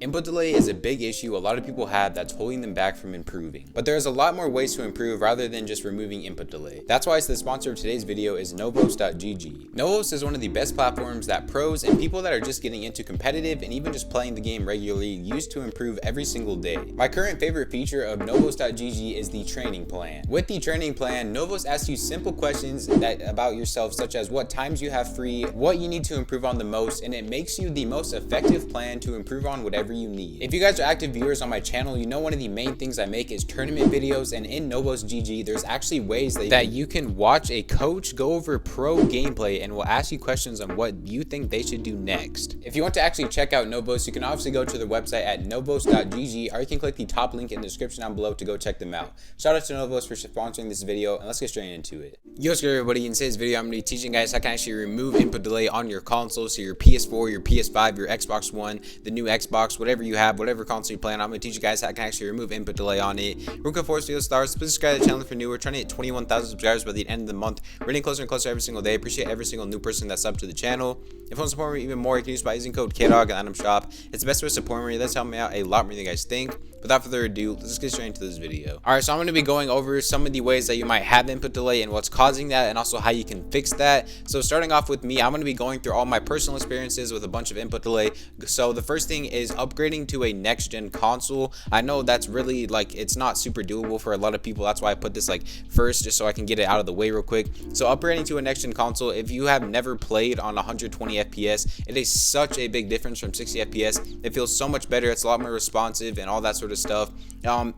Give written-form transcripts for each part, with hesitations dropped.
Input delay is a big issue a lot of people have that's holding them back from improving. But there's a lot more ways to improve rather than just removing input delay. That's why the sponsor of today's video is Novos.gg. Novos is one of the best platforms that pros and people that are just getting into competitive and even just playing the game regularly use to improve every single day. My current favorite feature of Novos.gg is the training plan. With the training plan, Novos asks you simple questions about yourself, such as what times you have free, what you need to improve on the most, and it makes you the most effective plan to improve on whatever you need. If you guys are active viewers on my channel, you know one of the main things I make is tournament videos, and in Novos.gg there's actually ways that you can watch a coach go over pro gameplay and will ask you questions on what you think they should do next. If you want to actually check out Novos, you can obviously go to their website at novos.gg, or you can click the top link in the description down below to go check them out. Shout out to Novos for sponsoring this video, and let's get straight into it. Yo, what's good everybody? In today's video I'm going to be teaching guys how to actually remove input delay on your console, so your PS4, your PS5, your Xbox One, the new Xbox, whatever you have, whatever console you play on. I'm going to teach you guys how to actually remove input delay on it. We're looking forward to video stars. Please subscribe to the channel if you're new. We're trying to hit 21,000 subscribers by the end of the month. We're getting closer and closer every single day. Appreciate every single new person that's up to the channel. If you want to support me even more, you can use by using code KDOG at Item Shop. It's the best way to support me. That's helping me out a lot more than you guys think. Without further ado, let's get straight into this video. Alright, so I'm going to be going over some of the ways that you might have input delay and what's causing that, and also how you can fix that. So starting off with me, I'm going to be going through all my personal experiences with a bunch of input delay. So the first thing is upgrading to a next gen console. I know that's really it's not super doable for a lot of people. That's why I put this first, just so I can get it out of the way real quick. So upgrading to a next gen console, if you have never played on 120 FPS, it is such a big difference from 60 FPS. It feels so much better. It's a lot more responsive and all that sort of stuff.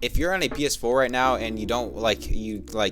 If you're on a PS4 right now and you don't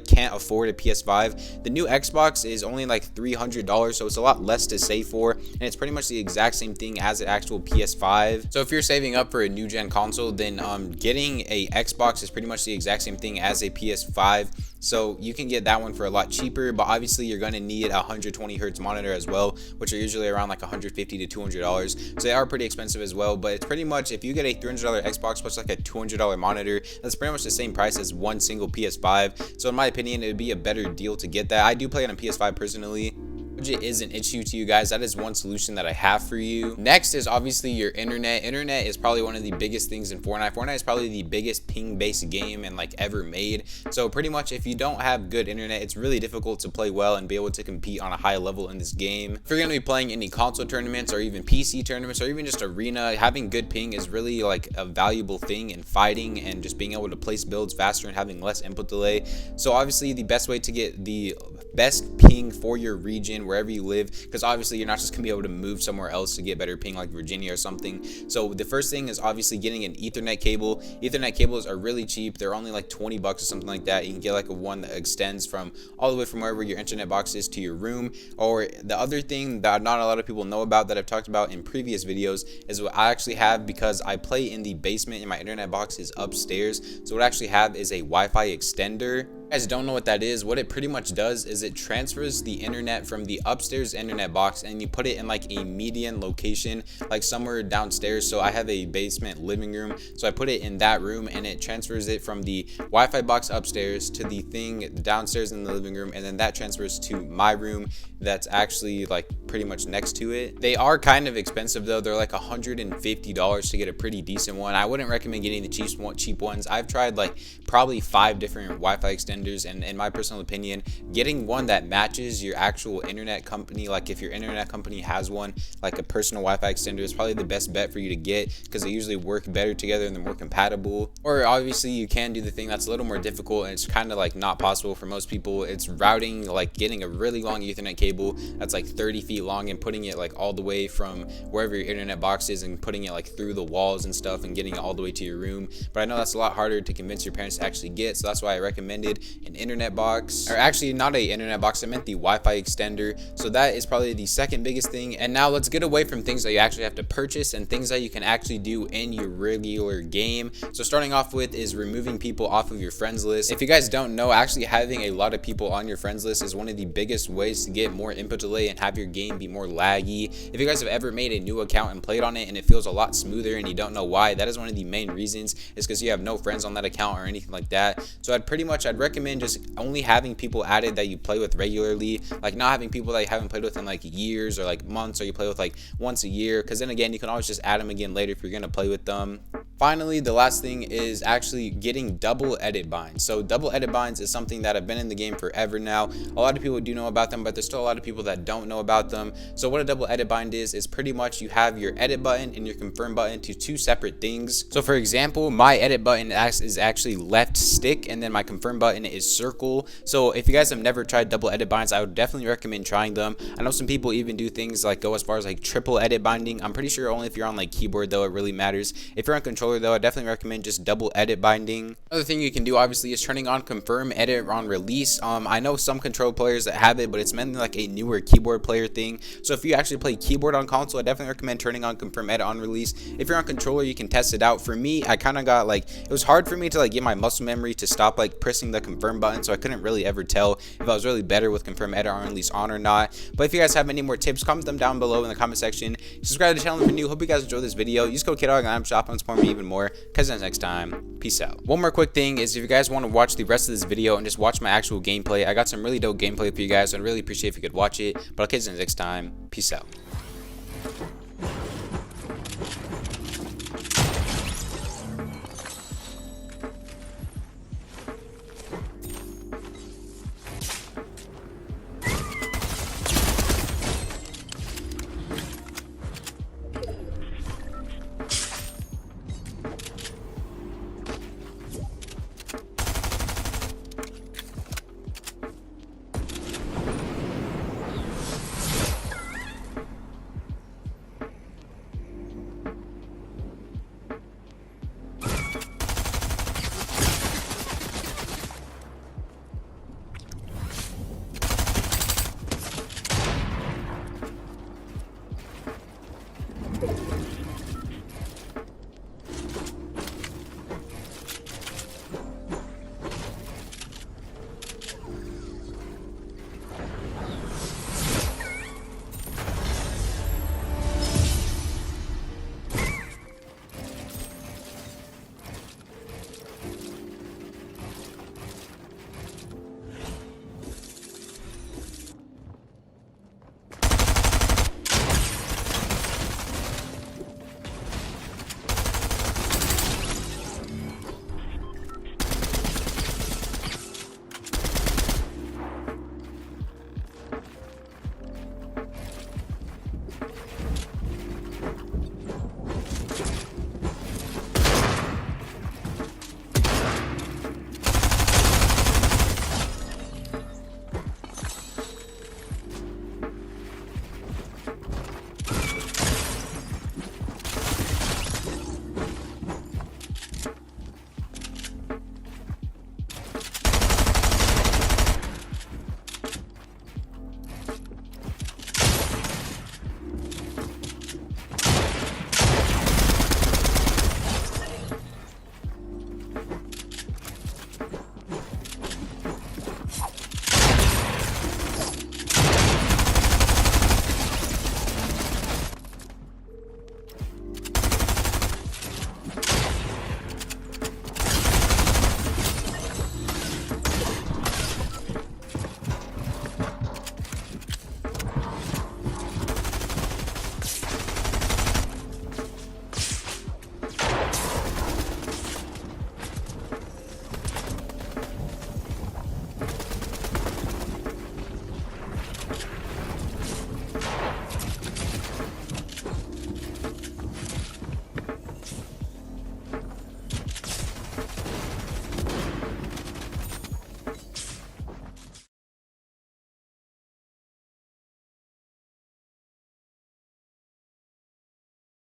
can't afford a PS5, the new Xbox is only $300, so it's a lot less to save for, and it's pretty much the exact same thing as an actual PS5. So if you're saving up for a new gen console, then getting a Xbox is pretty much the exact same thing as a PS5. So you can get that one for a lot cheaper, but obviously you're going to need a 120 hertz monitor as well, which are usually around $150 to $200. So they are pretty expensive as well, but it's pretty much, if you get a $300 Xbox plus a $200 monitor, that's pretty much the same price as one single PS5. So in my opinion, it would be a better deal to get that. I do play it on PS5 personally. Budget is an issue to you guys. That is one solution that I have for you. Next is obviously your internet. Internet is probably one of the biggest things in Fortnite. Fortnite is probably the biggest ping-based game and ever made. So pretty much if you don't have good internet, it's really difficult to play well and be able to compete on a high level in this game. If you're going to be playing any console tournaments or even PC tournaments or even just arena, having good ping is really a valuable thing in fighting and just being able to place builds faster and having less input delay. So obviously the best way to get the best ping for your region wherever you live, because obviously you're not just gonna be able to move somewhere else to get better ping like Virginia or something. So the first thing is obviously getting an Ethernet cable. Ethernet cables are really cheap. They're only $20 or something like that. You can get a one that extends from all the way from wherever your internet box is to your room. Or the other thing that not a lot of people know about that I've talked about in previous videos is what I actually have, because I play in the basement and my internet box is upstairs. So what I actually have is a Wi-Fi extender. If you guys don't know what that is, what it pretty much does is it transfers the internet from the upstairs internet box and you put it in a median location, somewhere downstairs. So I have a basement living room, so I put it in that room and it transfers it from the Wi-Fi box upstairs to the thing downstairs in the living room, and then that transfers to my room that's actually pretty much next to it. They are kind of expensive though. They're $150 to get a pretty decent one. I wouldn't recommend getting the cheap ones. I've tried probably 5 different Wi-Fi extenders, and in my personal opinion, getting one that matches your actual internet company, if your internet company has one, a personal Wi-Fi extender, is probably the best bet for you to get, because they usually work better together and they're more compatible. Or obviously you can do the thing that's a little more difficult and it's kind of not possible for most people. It's routing, getting a really long Ethernet cable that's 30 feet long and putting it all the way from wherever your internet box is and putting it through the walls and stuff and getting it all the way to your room. But I know that's a lot harder to convince your parents to actually get, so that's why I recommended an internet box, or actually not a internet box, I meant the Wi-Fi extender. So that is probably the second biggest thing. And now let's get away from things that you actually have to purchase and things that you can actually do in your regular game. So starting off with is removing people off of your friends list. If you guys don't know, actually having a lot of people on your friends list is one of the biggest ways to get more input delay and have your game and be more laggy. If you guys have ever made a new account and played on it and it feels a lot smoother and you don't know why, that is one of the main reasons, is because you have no friends on that account or anything like that. So I'd recommend just only having people added that you play with regularly, like not having people that you haven't played with in like years or like months, or you play with like once a year, because then again you can always just add them again later if you're gonna play with them. Finally, the last thing is actually getting double edit binds. So double edit binds is something that have been in the game forever now. A lot of people do know about them, but there's still a lot of people that don't know about them. So what a double edit bind is pretty much you have your edit button and your confirm button to two separate things. So for example, my edit button is actually left stick, and then my confirm button is circle. So if you guys have never tried double edit binds, I would definitely recommend trying them. I know some people even do things like go as far as like triple edit binding. I'm pretty sure only if you're on like keyboard though it really matters. If you're on controller though, I definitely recommend just double edit binding. Another thing you can do obviously is turning on confirm edit on release. I know some control players that have it, but it's mainly like a newer keyboard player thing. So if you actually play keyboard on console, I definitely recommend turning on confirm edit on release. If you're on controller, you can test it out. For me, I kind of got like, it was hard for me to like get my muscle memory to stop like pressing the confirm button, so I couldn't really ever tell if I was really better with confirm edit on release on or not. But if you guys have any more tips, comment them down below in the comment section. Subscribe to the channel if you're new. Hope you guys enjoyed this video. Use code KidDog and shop and support me even more. Catch you guys next time. Peace out. One more quick thing is, if you guys want to watch the rest of this video and just watch my actual gameplay, I got some really dope gameplay for you guys, so I'd really appreciate if you could watch it. But I'll catch you next time. Peace out.